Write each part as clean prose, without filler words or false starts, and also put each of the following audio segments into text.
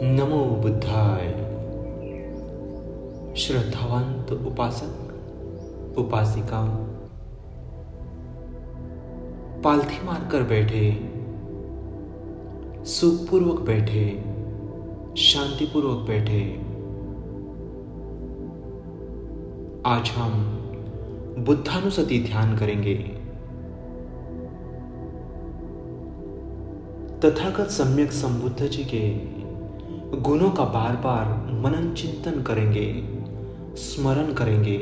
नमो बुद्धाय। श्रद्धावंत उपासक उपासिका पालथी मारकर बैठे, सुखपूर्वक बैठे, शांतिपूर्वक बैठे। आज हम बुद्धानुसति ध्यान करेंगे। तथागत सम्यक संबुद्ध जी के गुणों का बार बार मनन चिंतन करेंगे, स्मरण करेंगे।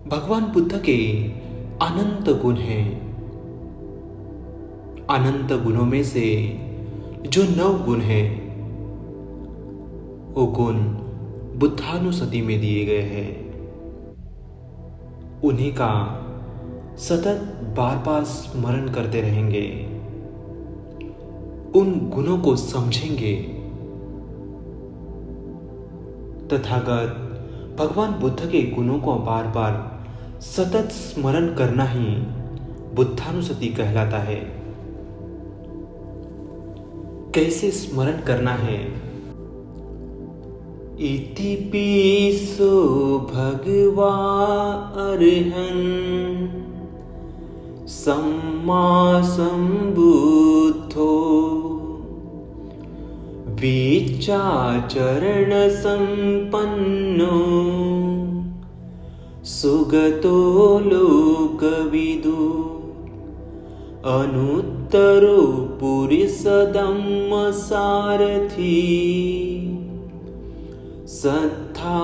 भगवान बुद्ध के अनंत गुण हैं। अनंत गुणों में से जो 9 गुण हैं, वो गुण बुद्धानुसति में दिए गए हैं। उन्हीं का सतत बार बार स्मरण करते रहेंगे, उन गुणों को समझेंगे। तथागत भगवान बुद्ध के गुणों को बार बार सतत स्मरण करना ही बुद्धानुसति कहलाता है। कैसे स्मरण करना है? इति पिसो भगवा अरहं सम्मा संबुद्धो विचाचरण संपन्नो सुगतो लोकविदु अनुत्तरो पुरुषदम्म सारथी सत्था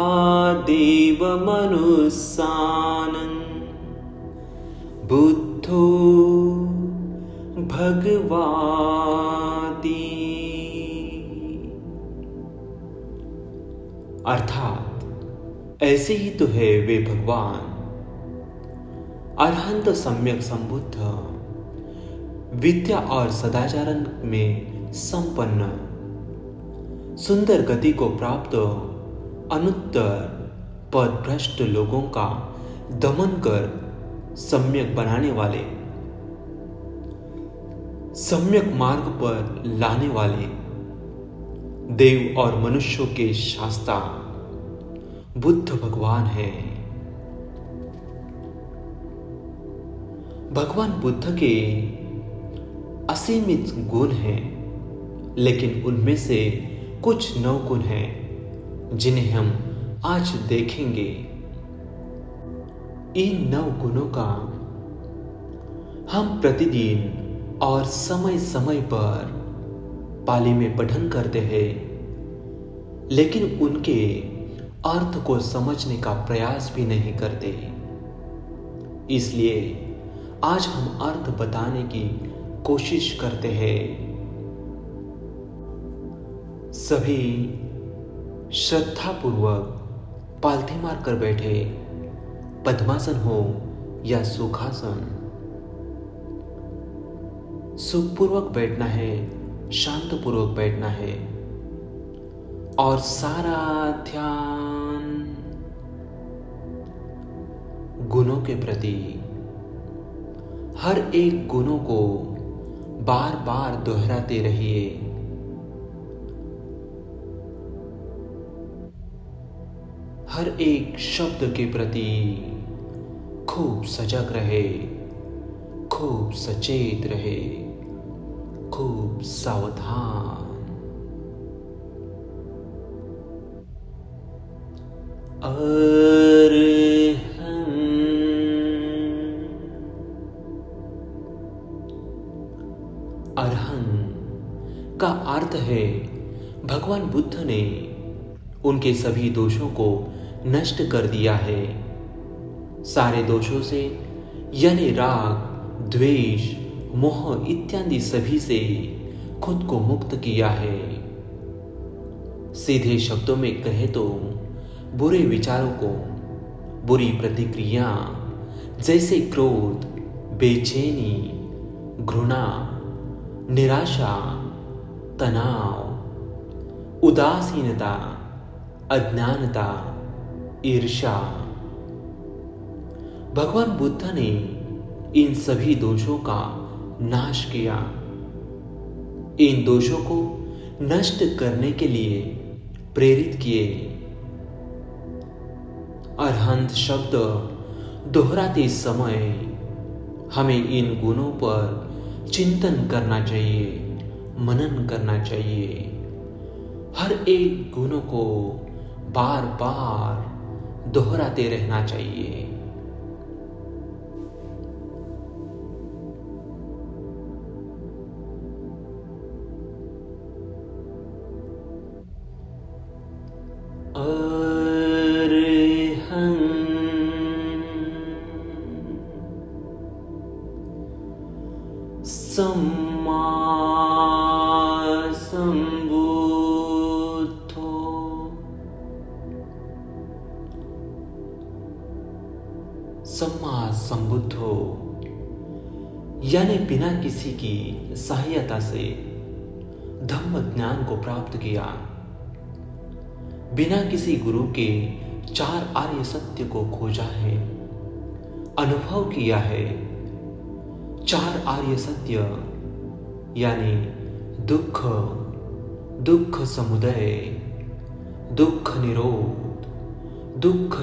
देव मनुस्सानं बुद्धो भगवाति। अर्थात ऐसे ही तो है वे भगवान अरहंत सम्यक संबुद्ध, विद्या और सदाचारण में संपन्न, सुंदर गति को प्राप्त अनुत्तर पद भ्रष्ट लोगों का दमन कर सम्यक बनाने वाले, सम्यक मार्ग पर लाने वाले, देव और मनुष्यों के शास्ता बुद्ध भगवान हैं। भगवान बुद्ध के असीमित गुण हैं, लेकिन उनमें से कुछ 9 गुण हैं जिन्हें हम आज देखेंगे। इन 9 गुणों का हम प्रतिदिन और समय समय पर पाली में पठन करते हैं, लेकिन उनके अर्थ को समझने का प्रयास भी नहीं करते। इसलिए आज हम अर्थ बताने की कोशिश करते हैं। सभी श्रद्धापूर्वक पालथी मारकर बैठे, पद्मासन हो या सुखासन। सुखपूर्वक बैठना है, शांतपूर्वक बैठना है और सारा ध्यान गुणों के प्रति, हर एक गुणों को बार बार दोहराते रहिए। हर एक शब्द के प्रति खूब सजग रहे, खूब सचेत रहे, खूब सावधान। अरहं। अरहं का अर्थ है भगवान बुद्ध ने उनके सभी दोषों को नष्ट कर दिया है। सारे दोषों से यानी राग, द्वेष, मोह इत्यादि सभी से खुद को मुक्त किया है। सीधे शब्दों में कहे तो बुरे विचारों को, बुरी प्रतिक्रिया जैसे क्रोध, बेचैनी, घृणा, निराशा, तनाव, उदासीनता, अज्ञानता, ईर्ष्या, भगवान बुद्ध ने इन सभी दोषों का नाश किया। इन दोषों को नष्ट करने के लिए प्रेरित किए। अरहंत शब्द दोहराते समय हमें इन गुणों पर चिंतन करना चाहिए, मनन करना चाहिए। हर एक गुणों को बार बार दोहराते रहना चाहिए। सम्मा संबुद्धो। सम्मा संबुद्धो यानी बिना किसी की सहायता से धम्म ज्ञान को प्राप्त किया, बिना किसी गुरु के 4 आर्य सत्य को खोजा है, अनुभव किया है। 4 आर्य सत्य यानी दुख, दुख समुदय, दुख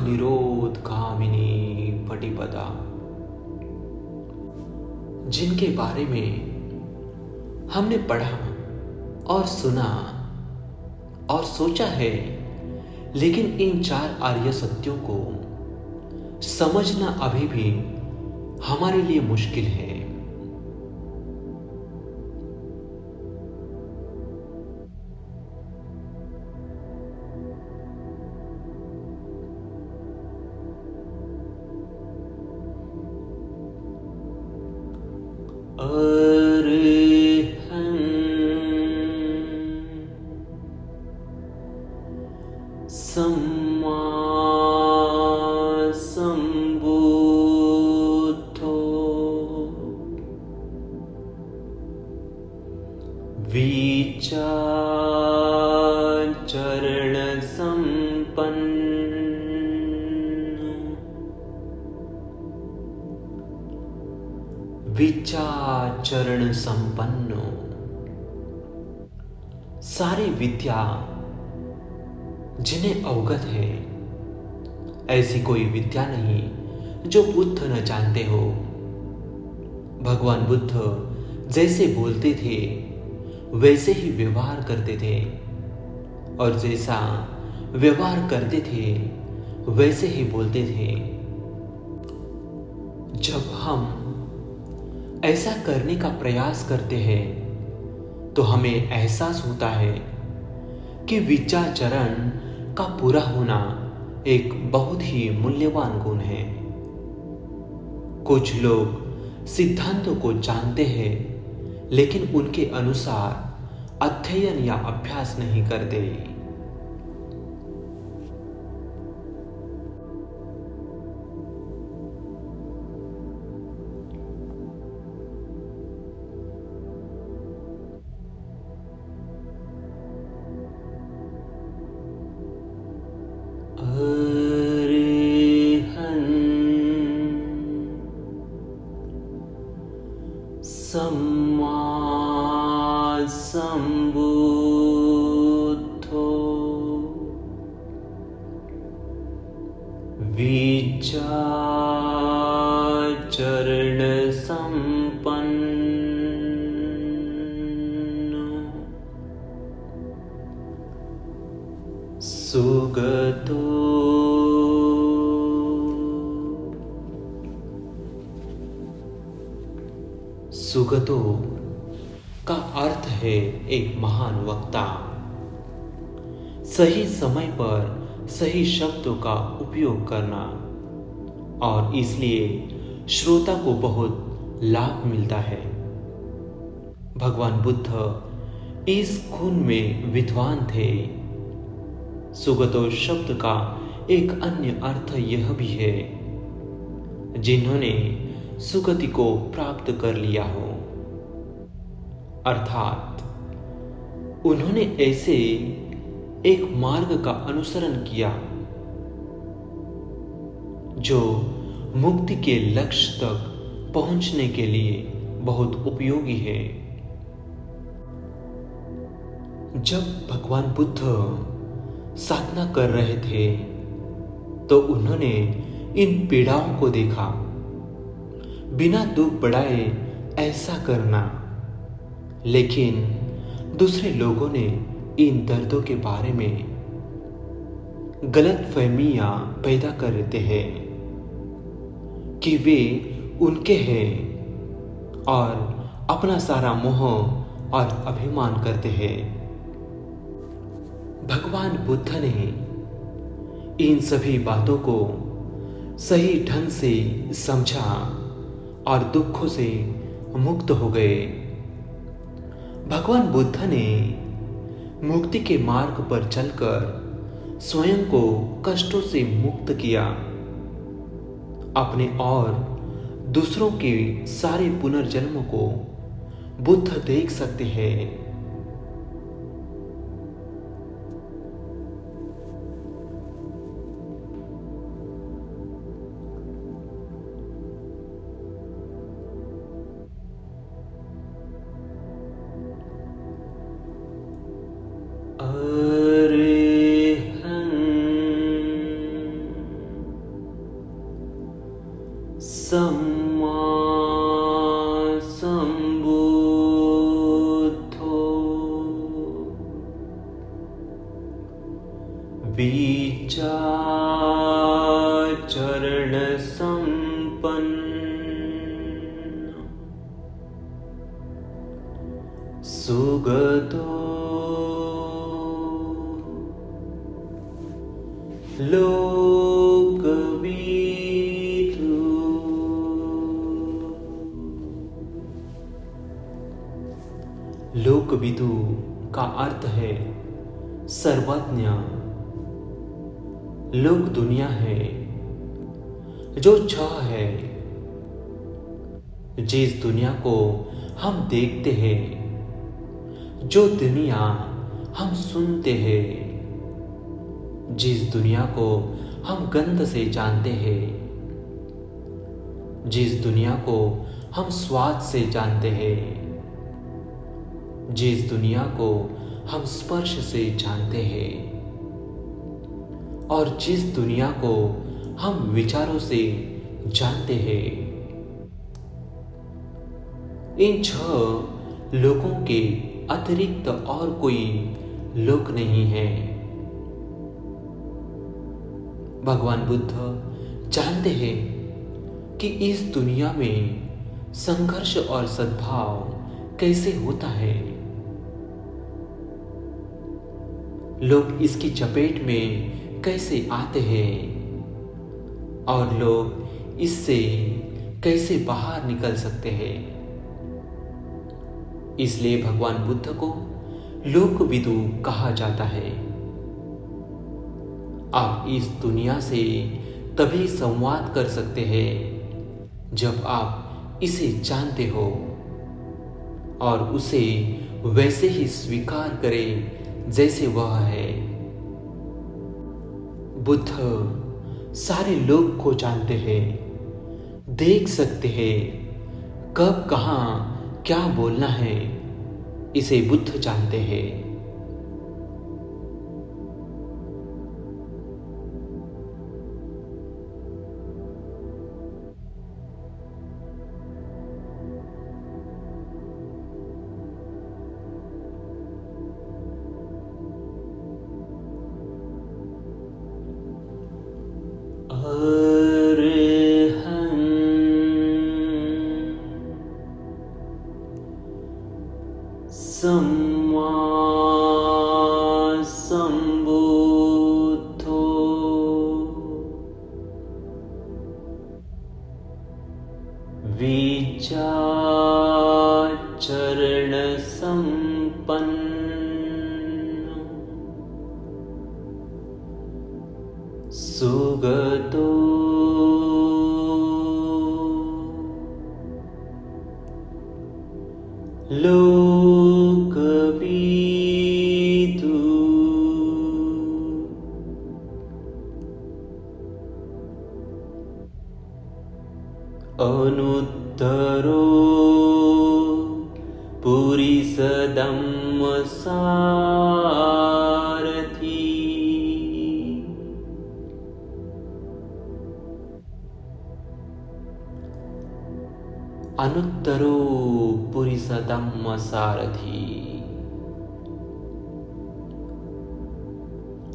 निरोध गामिनी पटिपदा, जिनके बारे में हमने पढ़ा और सुना और सोचा है, लेकिन इन 4 आर्य सत्यों को समझना अभी भी हमारे लिए मुश्किल है। सम्मा संबुद्धो विचारण संपन्न, विचारण संपन्न, सारी विद्या जिन्हें अवगत है। ऐसी कोई विद्या नहीं जो बुद्ध न जानते हो। भगवान बुद्ध जैसे बोलते थे वैसे ही व्यवहार करते थे, और जैसा व्यवहार करते थे वैसे ही बोलते थे। जब हम ऐसा करने का प्रयास करते हैं तो हमें एहसास होता है कि विचारचरण का पूरा होना एक बहुत ही मूल्यवान गुण है। कुछ लोग सिद्धांतों को जानते हैं लेकिन उनके अनुसार अध्ययन या अभ्यास नहीं करते। सम्मा संबुद्धो विचारण संपन्न सुगतो। सुगतो का अर्थ है एक महान वक्ता। सही समय पर सही शब्दों का उपयोग करना, और इसलिए श्रोता को बहुत लाभ मिलता है। भगवान बुद्ध इस गुण में विद्वान थे। सुगतो शब्द का एक अन्य अर्थ यह भी है जिन्होंने सुगति को प्राप्त कर लिया हो, अर्थात उन्होंने ऐसे एक मार्ग का अनुसरण किया जो मुक्ति के लक्ष्य तक पहुंचने के लिए बहुत उपयोगी है। जब भगवान बुद्ध साधना कर रहे थे तो उन्होंने इन पीड़ाओं को देखा। बिना दुख बढ़ाए ऐसा करना, लेकिन दूसरे लोगों ने इन दर्दों के बारे में गलत फहमियां पैदा कर देते हैं कि वे उनके हैं और अपना सारा मोह और अभिमान करते हैं। भगवान बुद्ध ने इन सभी बातों को सही ढंग से समझा और दुखों से मुक्त हो गए। भगवान बुद्ध ने मुक्ति के मार्ग पर चलकर स्वयं को कष्टों से मुक्त किया। अपने और दूसरों के सारे पुनर्जन्मों को बुद्ध देख सकते हैं। सम्मा संबुद्धो विचाचरण संपन्न सुगतो लोकविदु। लोकविदु का अर्थ है सर्वज्ञ। लोक दुनिया है जो छह है। जिस दुनिया को हम देखते हैं, जो दुनिया हम सुनते हैं, जिस दुनिया को हम गंध से जानते हैं, जिस दुनिया को हम स्वाद से जानते हैं, जिस दुनिया को हम स्पर्श से जानते हैं और जिस दुनिया को हम विचारों से जानते हैं, इन छह लोकों के अतिरिक्त और कोई लोक नहीं है। भगवान बुद्ध जानते हैं कि इस दुनिया में संघर्ष और सद्भाव कैसे होता है। लोग इसकी चपेट में कैसे आते हैं और लोग इससे कैसे बाहर निकल सकते हैं। इसलिए भगवान बुद्ध को लोकविदु कहा जाता है। आप इस दुनिया से तभी संवाद कर सकते हैं जब आप इसे जानते हो और उसे वैसे ही स्वीकार करें जैसे वह है। बुद्ध सारे लोक को जानते हैं, देख सकते हैं, कब कहाँ क्या बोलना है, इसे बुद्ध जानते हैं। सम्मा संबुद्धो विचाचरण संपन्न सुगतो लोकविदु। अनुत्तरो पुरिसदम् सारथी। अनुत्तरो पुरुष धम्म सारथी।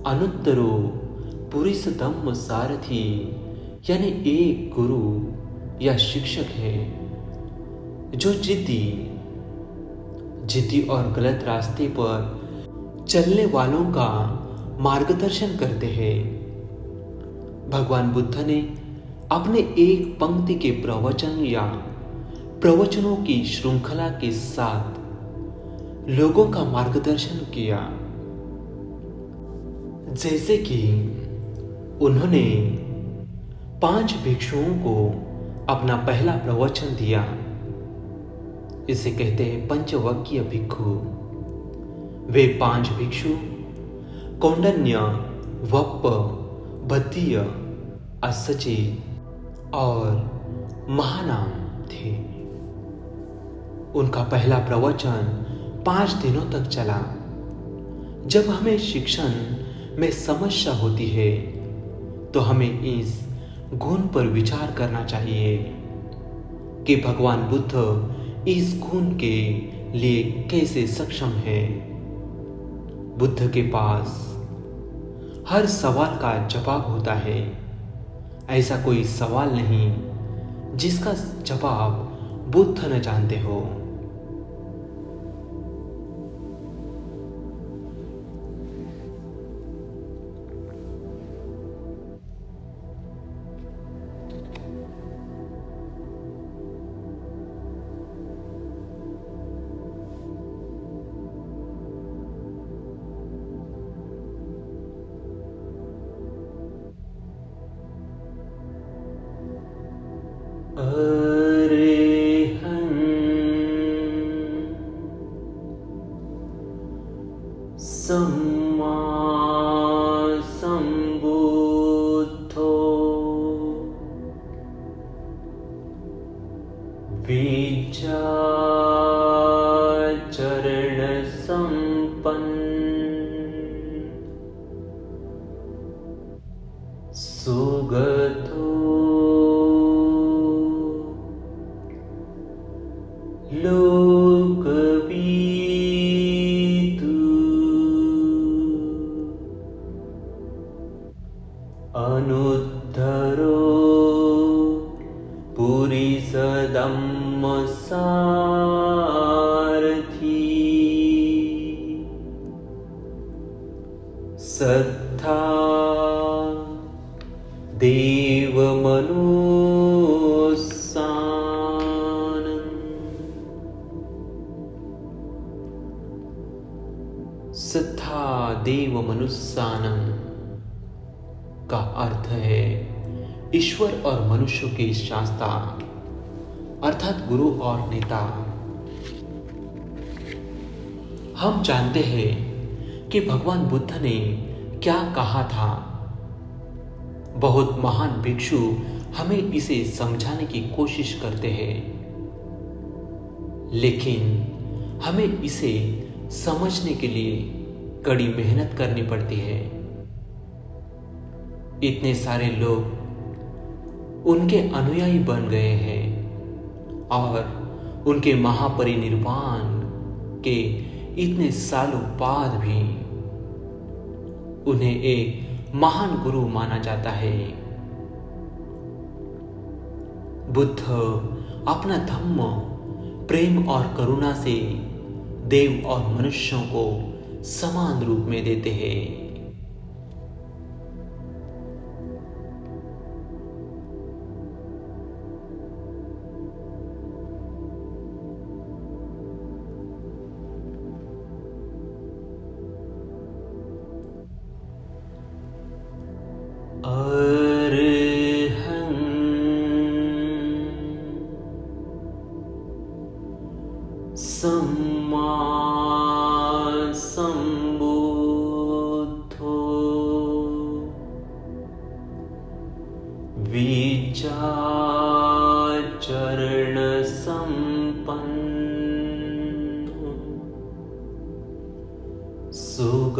अनुत्तरो पुरुष धम्म सारथी यानी एक गुरु या शिक्षक है जो जिद्दी और गलत रास्ते पर चलने वालों का मार्गदर्शन करते हैं। भगवान बुद्ध ने अपने एक पंक्ति के प्रवचन या प्रवचनों की श्रृंखला के साथ लोगों का मार्गदर्शन किया। जैसे कि उन्होंने 5 भिक्षुओं को अपना पहला प्रवचन दिया। इसे कहते हैं पंचवक्कीय भिक्षु। वे 5 भिक्षु कौंडन्य, वप्प, भद्दीय, अस्सची और महानाम थे। उनका पहला प्रवचन 5 दिनों तक चला। जब हमें शिक्षण में समस्या होती है तो हमें इस गुण पर विचार करना चाहिए कि भगवान बुद्ध इस गुण के लिए कैसे सक्षम है। बुद्ध के पास हर सवाल का जवाब होता है। ऐसा कोई सवाल नहीं जिसका जवाब बुद्ध न जानते हो। सम्मा सम्बुद्धो विचारण संपन्न सुगतो लोकविदु अनुद्धरो पुरुष धम्म सारथी। सत्ता देव मनुस्सानं। सत्ता देव मनुस्सानं का अर्थ है ईश्वर और मनुष्यों के शास्ता अर्थात गुरु और नेता। हम जानते हैं कि भगवान बुद्ध ने क्या कहा था। बहुत महान भिक्षु हमें इसे समझाने की कोशिश करते हैं, लेकिन हमें इसे समझने के लिए कड़ी मेहनत करनी पड़ती है। इतने सारे लोग उनके अनुयायी बन गए हैं और उनके महापरिनिर्वाण के इतने सालों बाद भी उन्हें एक महान गुरु माना जाता है। बुद्ध अपना धम्म प्रेम और करुणा से देव और मनुष्यों को समान रूप में देते हैं। सम्मा सम्बुद्धो विचारण संपन्न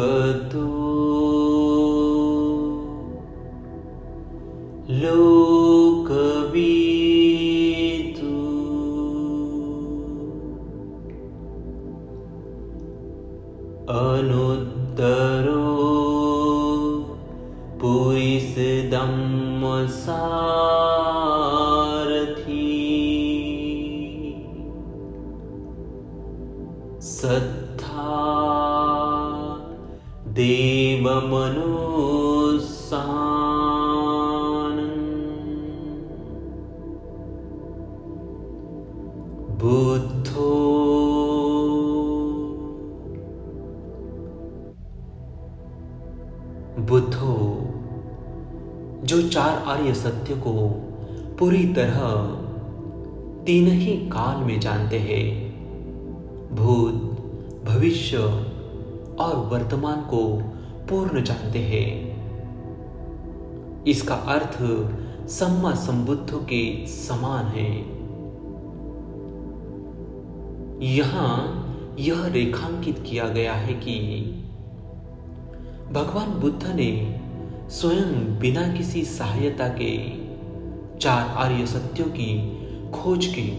सुगतो लोकविदु अनुत्तरो पुरिसधम्मसारथी सत्था देवमनुस्सानन् बुद्धो जो चार आर्य सत्य को पूरी तरह तीन ही काल में जानते हैं, भूत, भविष्य और वर्तमान को पूर्ण जानते हैं। इसका अर्थ सम्मा संबुद्धों के समान है। यहां यह रेखांकित किया गया है कि भगवान बुद्ध ने स्वयं बिना किसी सहायता के चार आर्य सत्यों की खोज की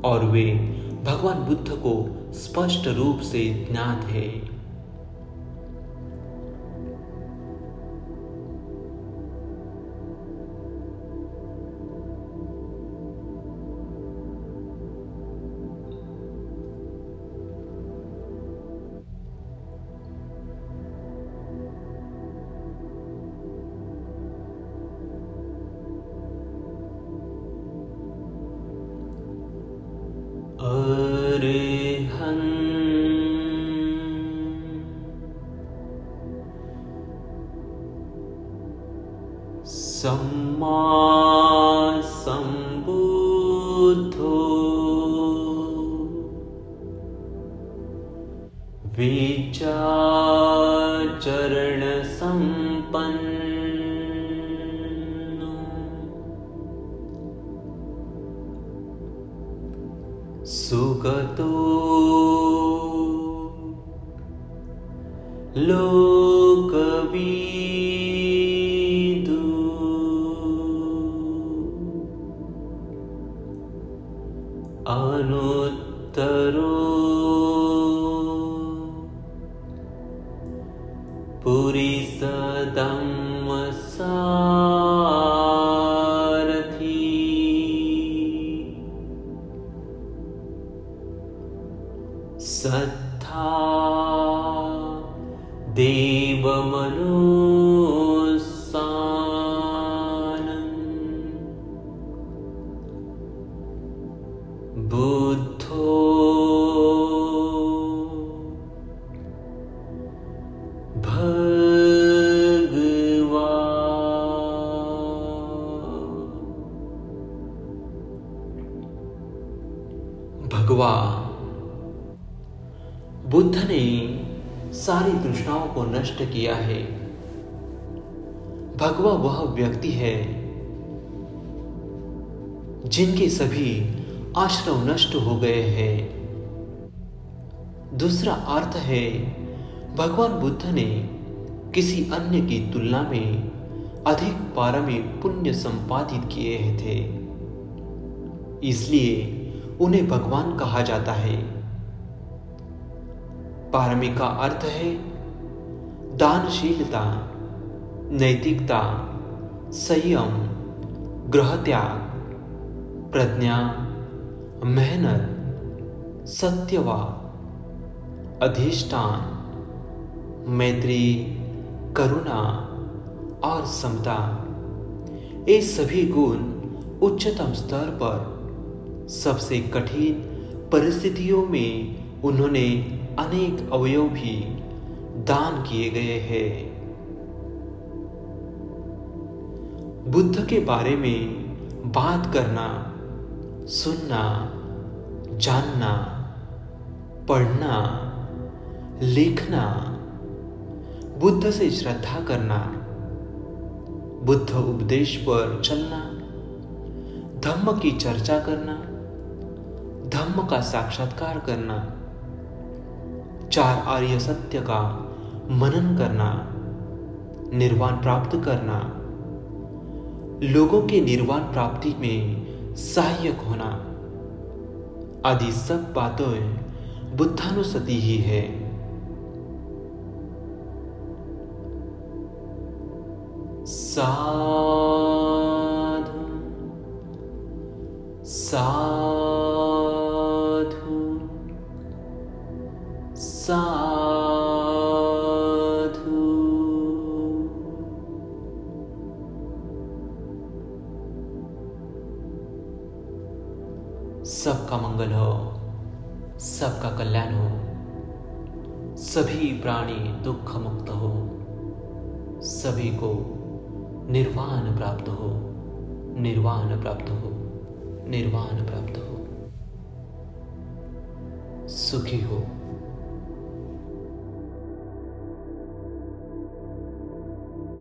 और वे भगवान बुद्ध को स्पष्ट रूप से ज्ञात है। अरहं सम्मा संबुद्धो विचाचरण संपन्नो सुगतो लोकविदु अनुत्तरो पुरिसधम्मसारथी सत्था देवमनुस्सानन् बुद्धो भगवान बुद्ध ने सारी तृष्णाओं को नष्ट किया है। भगवा वह व्यक्ति है जिनके सभी आश्रव नष्ट हो गए हैं। दूसरा अर्थ है भगवान बुद्ध ने किसी अन्य की तुलना में अधिक पारमी पुण्य संपादित किए थे, इसलिए उन्हें भगवान कहा जाता है। पारमी का अर्थ है दानशीलता, नैतिकता, संयम, गृह त्याग, प्रज्ञा, मेहनत, सत्यवाद, अधिष्ठान, मैत्री, करुणा और समता। ये सभी गुण उच्चतम स्तर पर सबसे कठिन परिस्थितियों में उन्होंने अनेक अवयव भी दान किए गए हैं। बुद्ध के बारे में बात करना, सुनना, जानना, पढ़ना, लिखना, बुद्ध से श्रद्धा करना, बुद्ध उपदेश पर चलना, धम्म की चर्चा करना, धम्म का साक्षात्कार करना, चार आर्य सत्य का मनन करना, निर्वाण प्राप्त करना, लोगों के निर्वाण प्राप्ति में सहायक होना आदि सब बातें बुद्धानुसति ही है। साधु साधु साधु। सबका मंगल हो, सबका कल्याण हो, सभी प्राणी दुख मुक्त हो, सभी को निर्वाण प्राप्त हो, निर्वाण प्राप्त हो, निर्वाण प्राप्त हो। सुखी हो।